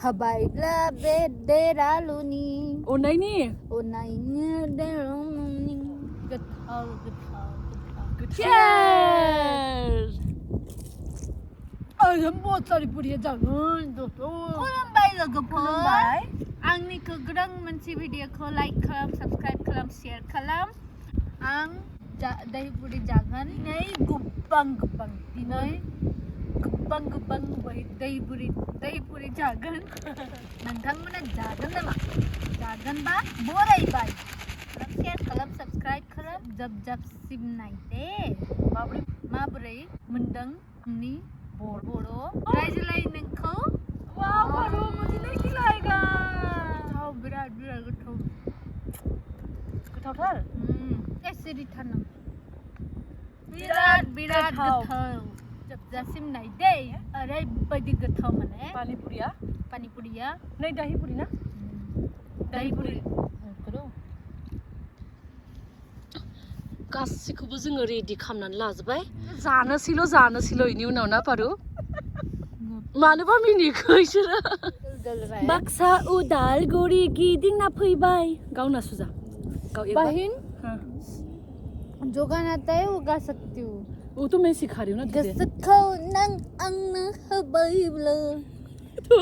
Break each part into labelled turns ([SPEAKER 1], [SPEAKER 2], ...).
[SPEAKER 1] Habaibla bederaluni.
[SPEAKER 2] Onayni.
[SPEAKER 1] Onaynya deraluni. Getau.
[SPEAKER 2] Cheers.
[SPEAKER 1] बहुत सारी पुरी जागोन खुलुमबाय लोगोफोर आंनि गोदान मोनसे भिडिअखौ लाइक खालाम साबस्क्राइब खालाम शेयार खालाम आं दही पुरी जागोन दिनै गोबां दही पुरी जागोन नोंथांमोना जागोन नामा जागोनबा बरायबाय शेयार खालाम साबस्क्राइब खालाम जब सिम नायदे माबोरै मोनदों आंनि बोरो रायज्लाय नोंखौ
[SPEAKER 2] वाव बारू मुझे नहीं खिलाएगा
[SPEAKER 1] गोथाव बिराद गोथाव
[SPEAKER 2] गोथावथार
[SPEAKER 1] एसिडिथार नों बिराद गोथाव जोबजासिम नायदे ओरैबायदि गोथाव माने पानिपुरिया
[SPEAKER 2] नहीं दही पुरी ना
[SPEAKER 1] दही पुरी
[SPEAKER 2] गासिखौबो जोङो रेडि खालामनानै लाजोबबाय जानोसैल' इनि उनाव ना पारू मानोबा मिनिखो इसोरो बाक्सा उदालगुरि गिदिंना फैबाय गावना सुजा गाव एक
[SPEAKER 1] बहन जो गाना आता है वो गा सकती हूँ
[SPEAKER 2] वो तो मैं सिखा रही हूँ ना
[SPEAKER 1] गोसोखौ नों आंनो होबायब्ला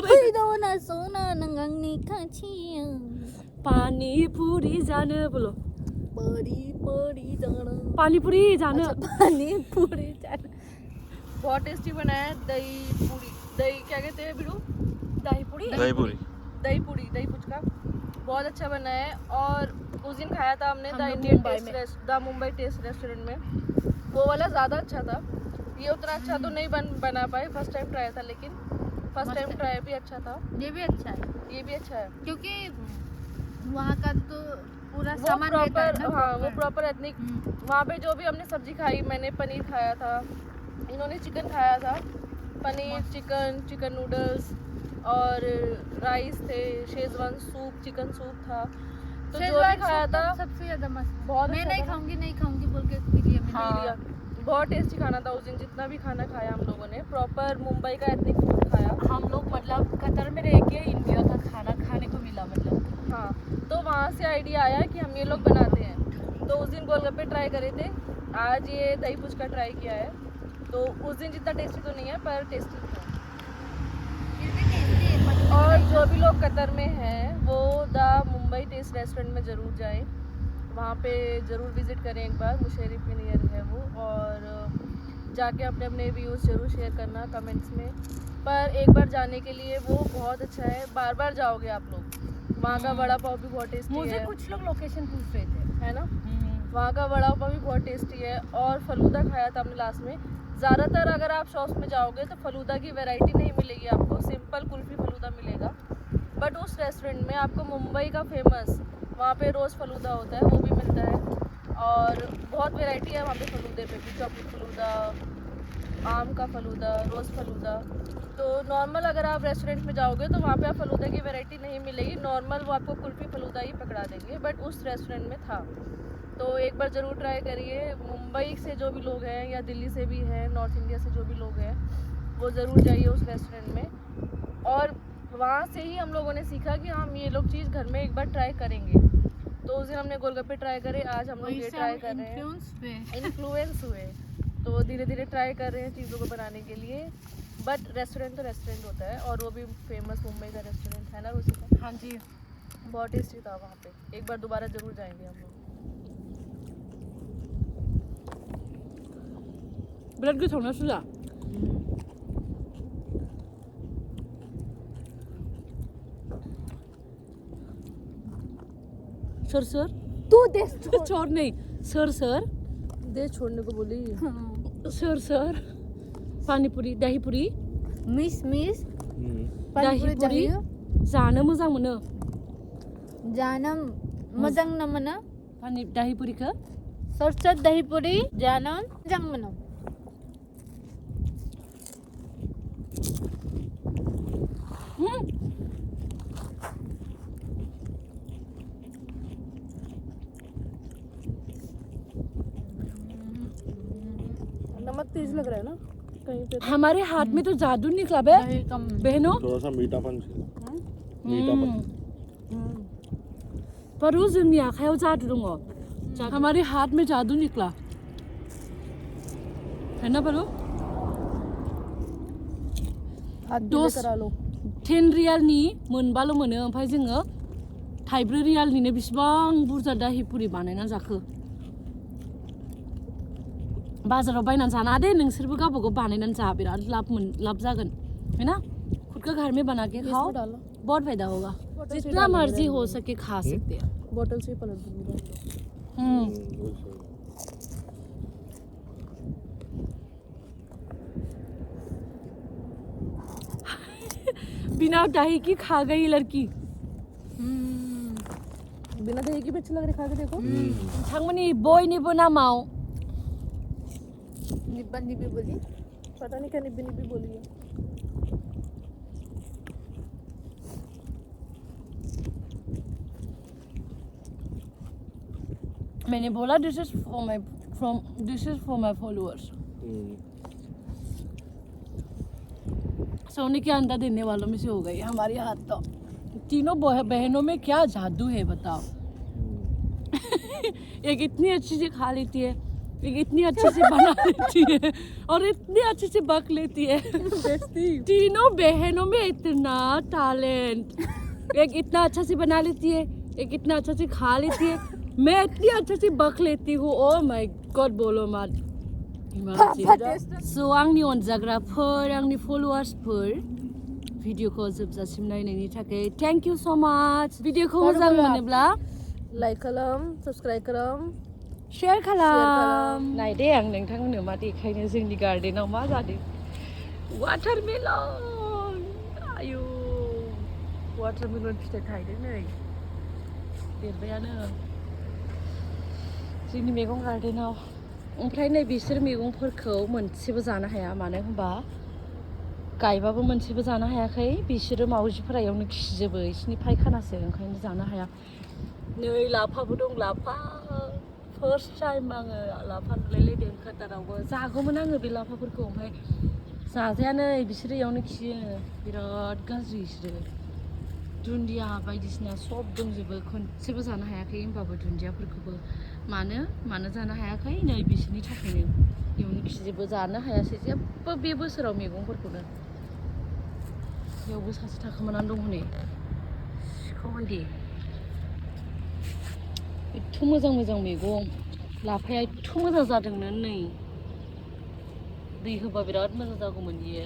[SPEAKER 1] फैदावना सना नों आंनि खाथियाव
[SPEAKER 2] पानी पूरी जानो बोलो
[SPEAKER 1] पानी पूरी जानो
[SPEAKER 2] बहुत टेस्टी बना है दही पूरी दही क्या कहते हैं बिरू दही पूरी दही पुचका बहुत अच्छा बना है और उस दिन खाया था हमने द मुंबई टेस्ट रेस्टोरेंट में वो वाला ज़्यादा अच्छा था ये उतना अच्छा तो नहीं बना पाए फर्स्ट टाइम ट्राई था लेकिन फर्स्ट टाइम ट्राई भी अच्छा था
[SPEAKER 1] ये भी अच्छा है क्योंकि वहाँ का तो पूरा सामान
[SPEAKER 2] प्रॉपर वो प्रॉपर एथनिक वहाँ पे जो भी हमने सब्जी खाई मैंने पनीर खाया था इन्होंने चिकन खाया था पनीर चिकन नूडल्स और राइस थे शेजवान सूप चिकन सूप था तो जो भी खाया था
[SPEAKER 1] सबसे ज्यादा मस्त
[SPEAKER 2] बहुत
[SPEAKER 1] मैं नहीं खाऊंगी बोल के पी लिया
[SPEAKER 2] बहुत टेस्टी खाना था उस दिन जितना भी खाना खाया हम लोगों ने प्रॉपर मुंबई का एथनिक फूड खाया हम लोग मतलब कतर में रह के इंडिया का खाना खाने को मिला मतलब हाँ तो वहाँ से आइडिया आया कि हम ये लोग बनाते हैं तो उस दिन गोलगप्पे ट्राई करे थे आज ये दही पुचका ट्राई किया है तो उस दिन जितना टेस्टी तो नहीं है पर टेस्टी था और जो भी लोग कतर में हैं वो द मुंबई टेस्ट रेस्टोरेंट में ज़रूर जाएं वहाँ पे ज़रूर विज़िट करें एक बार मुशर्रफ के नियर है वो और जाके अपने व्यूज़ ज़रूर शेयर करना कमेंट्स में पर एक बार जाने के लिए वो बहुत अच्छा है बार जाओगे आप लोग वहाँ का वड़ा पाव भी बहुत टेस्टी है
[SPEAKER 1] मुझे कुछ लोग लोकेशन पूछ रहे थे
[SPEAKER 2] है ना वहाँ का वड़ा पाव भी बहुत टेस्टी है और फलूदा खाया था हमने लास्ट में ज़्यादातर अगर आप शॉप्स में जाओगे तो फलूदा की वैरायटी नहीं मिलेगी आपको सिंपल कुल्फ़ी फलूदा मिलेगा बट उस रेस्टोरेंट में आपको मुंबई का फेमस वहाँ पे रोज़ फलूदा होता है वो भी मिलता है और बहुत वैरायटी है वहाँ पे फलूदे पे भी चॉकलेट फलूदा आम का फलूदा रोज़ फलूदा तो नॉर्मल अगर आप रेस्टोरेंट में जाओगे तो वहाँ पे आप फलूदा की वैरायटी नहीं मिलेगी नॉर्मल वो आपको कुल्फ़ी फलूदा ही पकड़ा देंगे बट उस रेस्टोरेंट में था तो एक बार ज़रूर ट्राई करिए मुंबई से जो भी लोग हैं या दिल्ली से भी हैं नॉर्थ इंडिया से जो भी लोग हैं वो ज़रूर जाइए उस रेस्टोरेंट में और वहाँ से ही हम लोगों ने सीखा कि हम ये लोग चीज़ घर में एक बार ट्राई करेंगे तो उस दिन हमने गोलगप्पे ट्राई करे आज हम लोग ये ट्राई कर रहे हैं इन्फ्लुएंस हुए तो धीरे धीरे ट्राई कर रहे हैं चीज़ों को बनाने के लिए बट रेस्टोरेंट तो रेस्टोरेंट होता है और वो भी फेमस मुंबई का रेस्टोरेंट है ना रुचिका
[SPEAKER 1] हाँ जी
[SPEAKER 2] बहुत टेस्टी था वहाँ पे एक बार दोबारा ज़रूर जाएंगे हम लोग बिराद गोथाव ना सुजा सर
[SPEAKER 1] तू दे
[SPEAKER 2] छोड़ नहीं सर दे छोड़ने को बोली सर पानीपुरी दही पुरी
[SPEAKER 1] मिस
[SPEAKER 2] दही पुरी जानो मोजां मोनो दही पुरीखौ
[SPEAKER 1] सोर दही पुरी जानो मोजां मोनो
[SPEAKER 2] नमक तेज लग रहा है ना कहीं पे
[SPEAKER 3] हमारे हाथ में तो जादू निकला बे
[SPEAKER 1] दही कम
[SPEAKER 3] बहनों
[SPEAKER 4] थोड़ा सा मीठापन चाहिए मीठापन
[SPEAKER 3] पर वो जोंनि आखायाव जादू दङ हमारे हाथ में जादू निकला है ना परू
[SPEAKER 2] हाथ गीले
[SPEAKER 3] दस
[SPEAKER 2] करा लो
[SPEAKER 3] 10 रियालनि मोनबाल' मोनो ओमफ्राय जोङो 3 रियालनिनो बेसेबां बुरजा दाहि पुरि बानायना जाखो बाजाराव बायनानै जाना दे नोंसोरबो गावबागाव बानायनानै जा बिराद लाभ जागोन है ना खुद का घर में बना के खाओ
[SPEAKER 2] इसमें डालो
[SPEAKER 3] बहुत फायदा होगा
[SPEAKER 2] बॉटल से
[SPEAKER 3] जितना
[SPEAKER 2] डालो,
[SPEAKER 3] मर्जी
[SPEAKER 2] मेरे
[SPEAKER 3] हो सके खा सकते हैं
[SPEAKER 2] बोतल से ही पलट दूंगी
[SPEAKER 3] बिना दही की खा गई लड़की
[SPEAKER 2] बिना दही की भी अच्छी लग रही खा के देखो
[SPEAKER 3] नोंथांमोननि बयनिबो नामाव
[SPEAKER 1] निब्बा निब्बी बोली
[SPEAKER 2] पता नहीं क्या निब्बी निब्बी बोली है
[SPEAKER 3] मैंने बोला this is for my followers सोने के अंडा देने वालों में से हो गई हमारी हाथ तो तीनों बहनों में क्या जादू है बताओ एक इतनी अच्छी से खा लेती है एक इतनी अच्छे से बना लेती है और इतनी अच्छे से बक लेती है तीनों बहनों में इतना टैलेंट एक इतना अच्छा से बना लेती है एक इतना अच्छा से खा लेती है मैं इतनी अच्छे से बक लेती हूँ ओ माय गॉड बोलो मत सो आंनि अनजाग्राफोर आंनि फलोवार्सफोर भिडिअखौ जोबजासिम नायनायनि थाखाय थैंक यू सो मच भिडिअखौ मोजां मोनोब्ला
[SPEAKER 2] लाइक खालाम सब्सक्राइब खालाम
[SPEAKER 3] शेयर खालाम नायदे आं नोंथांमोननो मा देखायनो जोंनि गार्डेनाव मा जादों वाटारमेलन आयु वाटारमेलन फिथाइ थायदों नै देरबायानो जोंनि मैगं गार्डेनाव ओमफ्राय नै बिसोर मैगंफोरखौ मोनसेबो जानो हाया मानो होनबा गायबाबो मोनसेबो जानो हायाखै बिसोरो मावजिफोरा इयावनो खिजोबो बिसोरनि फायखानासो ओंखायनो जानो हाया नै लाफाबो दं लाफा फार्स्ट टाइम आङो लाफा नुलायलायदों काटारावबो जागौमोन आङो बे लाफाफोरखौ ओमफ्राय जाजाया नै बिसोरो इयावनो खियो बिराद गाज्रि बिसोरो दुन्दिया बायदिसिना सब दंजोबो खनसेबो जानो हायाखै होमबाबो दुन्दियाफोरखौबो मानो जानो हायाखै नै बिसोरनि थाखायनो इयावनो खिजोबो जानो हायासै जेबो बे बोसोराव मैगंफोरखौनो बेयावबो सासे थाखोमानानै दं हनै सिखाव बायदि एथ' मोजां मैगं लाफाया एथ' मोजां जादोंनो नै दै होबा बिराद मोजां जागौमोन बियो